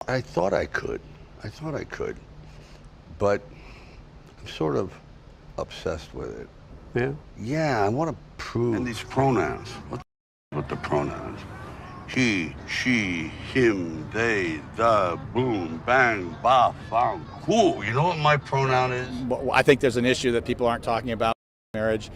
I thought I could. I thought I could. But I'm sort of obsessed with it. Yeah? Yeah, I want to prove. And these pronouns. What with the pronouns? He, she, him, they, the, boom, bang, ba, fang, cool. You know what my pronoun is? Well, I think there's an issue that people aren't talking about in marriage.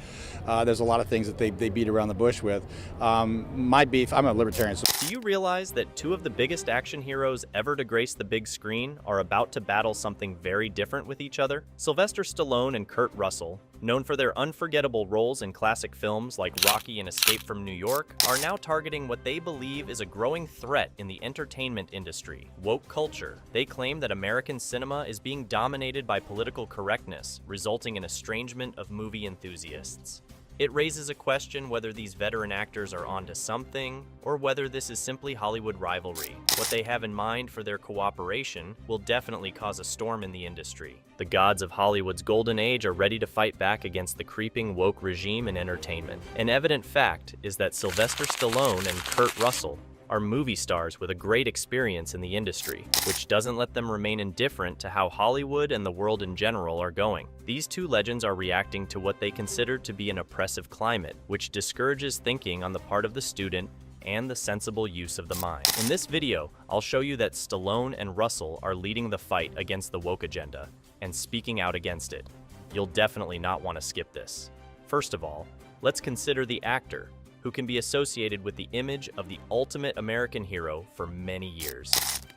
There's a lot of things that they beat around the bush with. My beef, I'm a libertarian. So Do you realize that two of the biggest action heroes ever to grace the big screen are about to battle something very different with each other? Sylvester Stallone and Kurt Russell, known for their unforgettable roles in classic films like Rocky and Escape from New York, are now targeting what they believe is a growing threat in the entertainment industry: woke culture. They claim that American cinema is being dominated by political correctness, resulting in estrangement of movie enthusiasts. It raises a question whether these veteran actors are onto something, or whether this is simply Hollywood rivalry. What they have in mind for their cooperation will definitely cause a storm in the industry. The gods of Hollywood's golden age are ready to fight back against the creeping woke regime in entertainment. An evident fact is that Sylvester Stallone and Kurt Russell are movie stars with a great experience in the industry, which doesn't let them remain indifferent to how Hollywood and the world in general are going. These two legends are reacting to what they consider to be an oppressive climate, which discourages thinking on the part of the student and the sensible use of the mind. In this video, I'll show you that Stallone and Russell are leading the fight against the woke agenda and speaking out against it. You'll definitely not want to skip this. First of all, let's consider the actor, who can be associated with the image of the ultimate American hero for many years: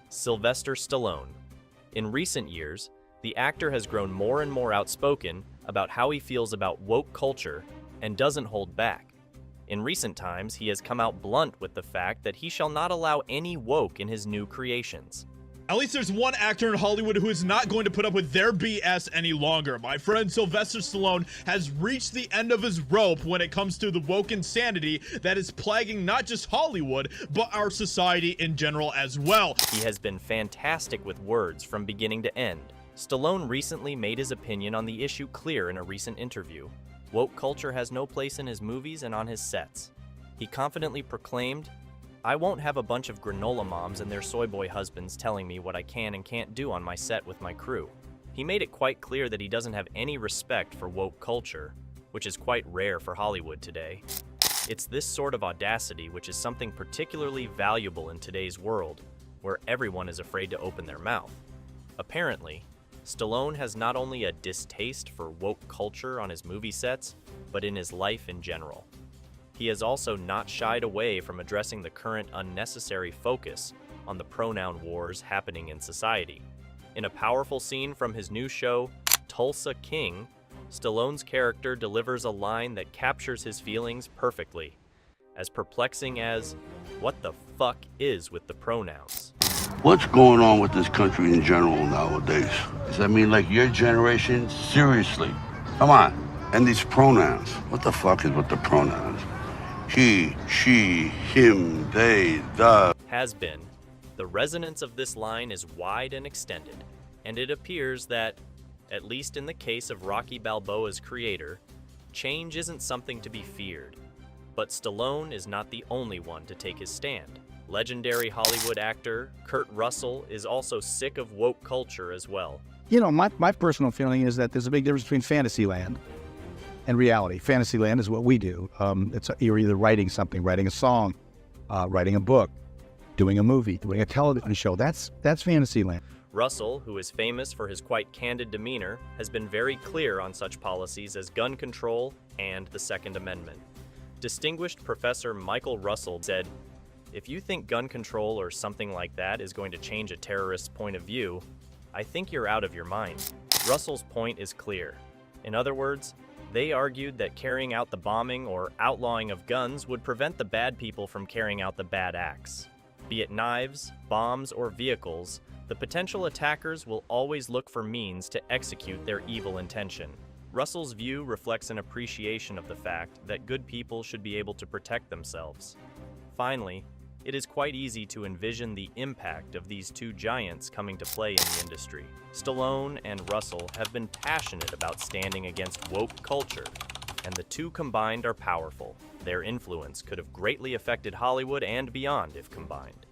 Sylvester Stallone. In recent years, the actor has grown more and more outspoken about how he feels about woke culture and doesn't hold back. In recent times, he has come out blunt with the fact that he shall not allow any woke in his new creations. At least there's one actor in Hollywood who is not going to put up with their BS any longer. My friend Sylvester Stallone has reached the end of his rope when it comes to the woke insanity that is plaguing not just Hollywood, but our society in general as well. He has been fantastic with words from beginning to end. Stallone recently made his opinion on the issue clear in a recent interview. Woke culture has no place in his movies and on his sets. He confidently proclaimed, "I won't have a bunch of granola moms and their soy boy husbands telling me what I can and can't do on my set with my crew." He made it quite clear that he doesn't have any respect for woke culture, which is quite rare for Hollywood today. It's this sort of audacity which is something particularly valuable in today's world, where everyone is afraid to open their mouth. Apparently, Stallone has not only a distaste for woke culture on his movie sets, but in his life in general. He has also not shied away from addressing the current unnecessary focus on the pronoun wars happening in society. In a powerful scene from his new show, Tulsa King, Stallone's character delivers a line that captures his feelings perfectly, as perplexing as, "What the fuck is with the pronouns?" What's going on with this country in general nowadays? Does that mean like your generation? Seriously. Come on. And these pronouns. What the fuck is with the pronouns? He, she, him, they, the. Has been. The resonance of this line is wide and extended, and it appears that, at least in the case of Rocky Balboa's creator, change isn't something to be feared. But Stallone is not the only one to take his stand. Legendary Hollywood actor Kurt Russell is also sick of woke culture as well. you know, my personal feeling is that there's a big difference between fantasy land and reality. Fantasy land is what we do. You're either writing something, writing a song, writing a book, doing a movie, doing a television show. That's fantasy land. Russell, who is famous for his quite candid demeanor, has been very clear on such policies as gun control and the Second Amendment. Distinguished Professor Michael Russell said, "If you think gun control or something like that is going to change a terrorist's point of view, I think you're out of your mind." Russell's point is clear. In other words, they argued that carrying out the bombing or outlawing of guns would prevent the bad people from carrying out the bad acts. Be it knives, bombs, or vehicles, the potential attackers will always look for means to execute their evil intention. Russell's view reflects an appreciation of the fact that good people should be able to protect themselves. Finally, it is quite easy to envision the impact of these two giants coming to play in the industry. Stallone and Russell have been passionate about standing against woke culture, and the two combined are powerful. Their influence could have greatly affected Hollywood and beyond if combined.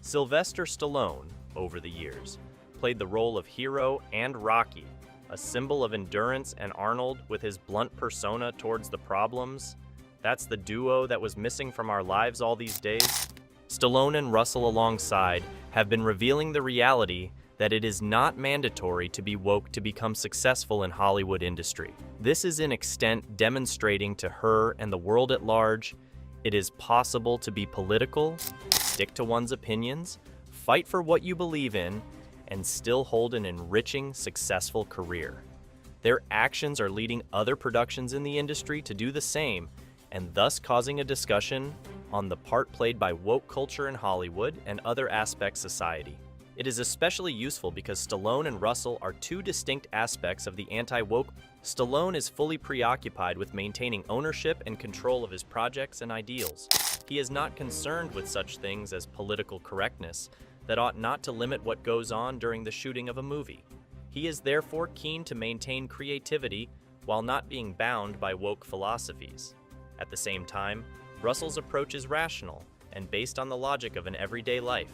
Sylvester Stallone, over the years, played the role of hero and Rocky, a symbol of endurance, and Arnold with his blunt persona towards the problems. That's the duo that was missing from our lives all these days. Stallone and Russell alongside have been revealing the reality that it is not mandatory to be woke to become successful in Hollywood industry. This is in extent demonstrating to her and the world at large it is possible to be political, stick to one's opinions, fight for what you believe in, and still hold an enriching, successful career. Their actions are leading other productions in the industry to do the same, and thus causing a discussion on the part played by woke culture in Hollywood and other aspects of society. It is especially useful because Stallone and Russell are two distinct aspects of the anti-woke. Stallone is fully preoccupied with maintaining ownership and control of his projects and ideals. He is not concerned with such things as political correctness that ought not to limit what goes on during the shooting of a movie. He is therefore keen to maintain creativity while not being bound by woke philosophies. At the same time, Russell's approach is rational and based on the logic of an everyday life.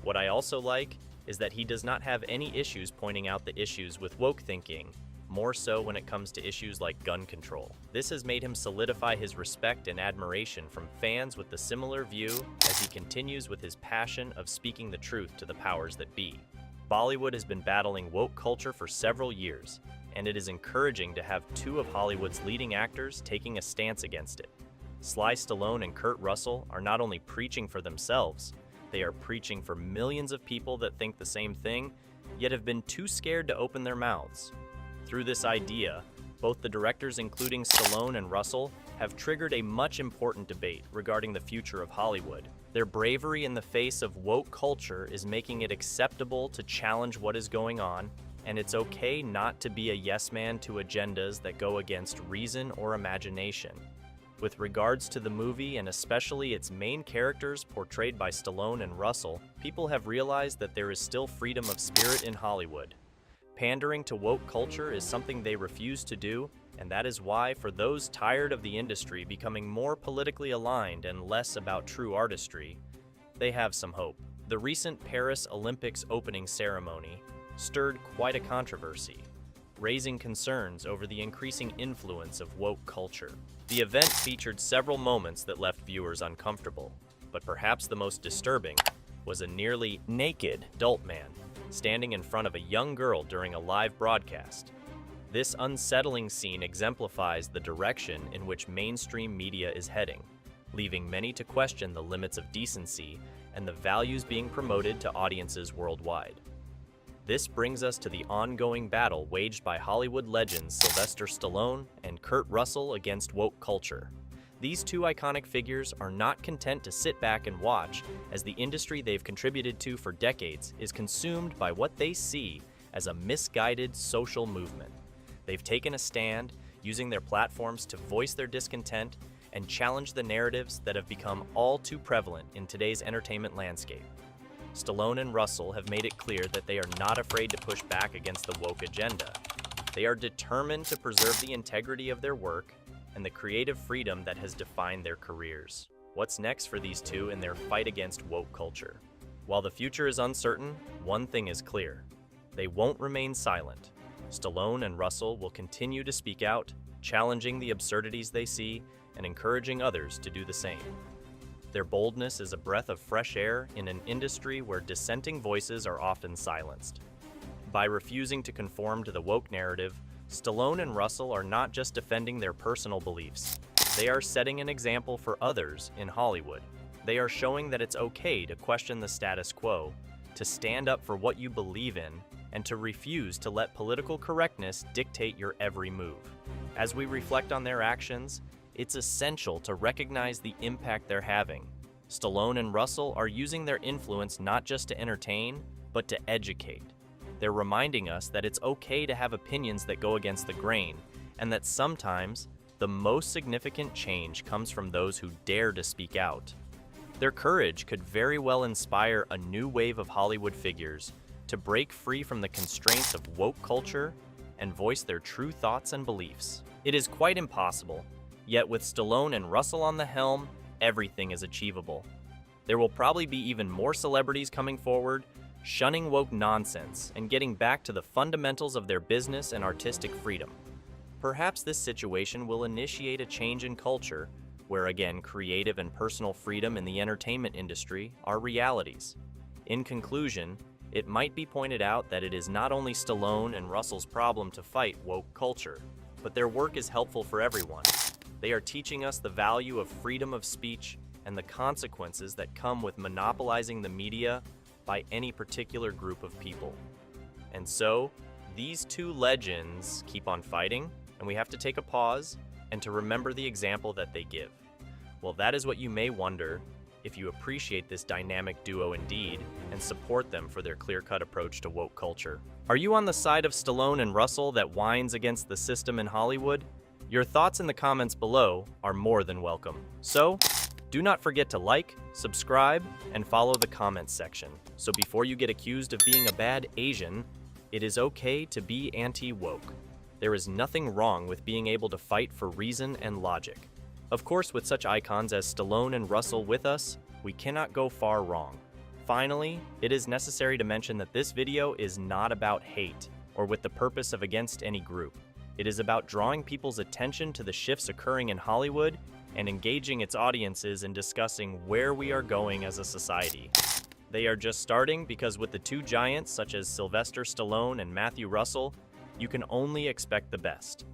What I also like is that he does not have any issues pointing out the issues with woke thinking, more so when it comes to issues like gun control. This has made him solidify his respect and admiration from fans with the similar view as he continues with his passion of speaking the truth to the powers that be. Bollywood has been battling woke culture for several years, and it is encouraging to have two of Hollywood's leading actors taking a stance against it. Sly Stallone and Kurt Russell are not only preaching for themselves, they are preaching for millions of people that think the same thing, yet have been too scared to open their mouths. Through this idea, both the directors, including Stallone and Russell, have triggered a much important debate regarding the future of Hollywood. Their bravery in the face of woke culture is making it acceptable to challenge what is going on, and it's okay not to be a yes man to agendas that go against reason or imagination. With regards to the movie, and especially its main characters portrayed by Stallone and Russell, people have realized that there is still freedom of spirit in Hollywood. Pandering to woke culture is something they refuse to do, and that is why, for those tired of the industry becoming more politically aligned and less about true artistry, they have some hope. The recent Paris Olympics opening ceremony stirred quite a controversy, raising concerns over the increasing influence of woke culture. The event featured several moments that left viewers uncomfortable, but perhaps the most disturbing was a nearly naked adult man standing in front of a young girl during a live broadcast. This unsettling scene exemplifies the direction in which mainstream media is heading, leaving many to question the limits of decency and the values being promoted to audiences worldwide. This brings us to the ongoing battle waged by Hollywood legends Sylvester Stallone and Kurt Russell against woke culture. These two iconic figures are not content to sit back and watch as the industry they've contributed to for decades is consumed by what they see as a misguided social movement. They've taken a stand, using their platforms to voice their discontent and challenge the narratives that have become all too prevalent in today's entertainment landscape. Stallone and Russell have made it clear that they are not afraid to push back against the woke agenda. They are determined to preserve the integrity of their work and the creative freedom that has defined their careers. What's next for these two in their fight against woke culture? While the future is uncertain, one thing is clear: they won't remain silent. Stallone and Russell will continue to speak out, challenging the absurdities they see and encouraging others to do the same. Their boldness is a breath of fresh air in an industry where dissenting voices are often silenced. By refusing to conform to the woke narrative, Stallone and Russell are not just defending their personal beliefs. They are setting an example for others in Hollywood. They are showing that it's okay to question the status quo, to stand up for what you believe in, and to refuse to let political correctness dictate your every move. As we reflect on their actions, it's essential to recognize the impact they're having. Stallone and Russell are using their influence not just to entertain, but to educate. They're reminding us that it's okay to have opinions that go against the grain, and that sometimes the most significant change comes from those who dare to speak out. Their courage could very well inspire a new wave of Hollywood figures to break free from the constraints of woke culture and voice their true thoughts and beliefs. It is quite impossible, yet with Stallone and Russell on the helm, everything is achievable. There will probably be even more celebrities coming forward, shunning woke nonsense and getting back to the fundamentals of their business and artistic freedom. Perhaps this situation will initiate a change in culture, where again, creative and personal freedom in the entertainment industry are realities. In conclusion, it might be pointed out that it is not only Stallone and Russell's problem to fight woke culture, but their work is helpful for everyone. They are teaching us the value of freedom of speech and the consequences that come with monopolizing the media by any particular group of people. And so, these two legends keep on fighting, and we have to take a pause and to remember the example that they give. Well, that is what you may wonder if you appreciate this dynamic duo indeed and support them for their clear-cut approach to woke culture. Are you on the side of Stallone and Russell that whines against the system in Hollywood? Your thoughts in the comments below are more than welcome. So, do not forget to like, subscribe, and follow the comments section. So before you get accused of being a bad Asian, it is okay to be anti-woke. There is nothing wrong with being able to fight for reason and logic. Of course, with such icons as Stallone and Russell with us, we cannot go far wrong. Finally, it is necessary to mention that this video is not about hate or with the purpose of against any group. It is about drawing people's attention to the shifts occurring in Hollywood and engaging its audiences in discussing where we are going as a society. They are just starting because with the two giants such as Sylvester Stallone and Matthew Russell, you can only expect the best.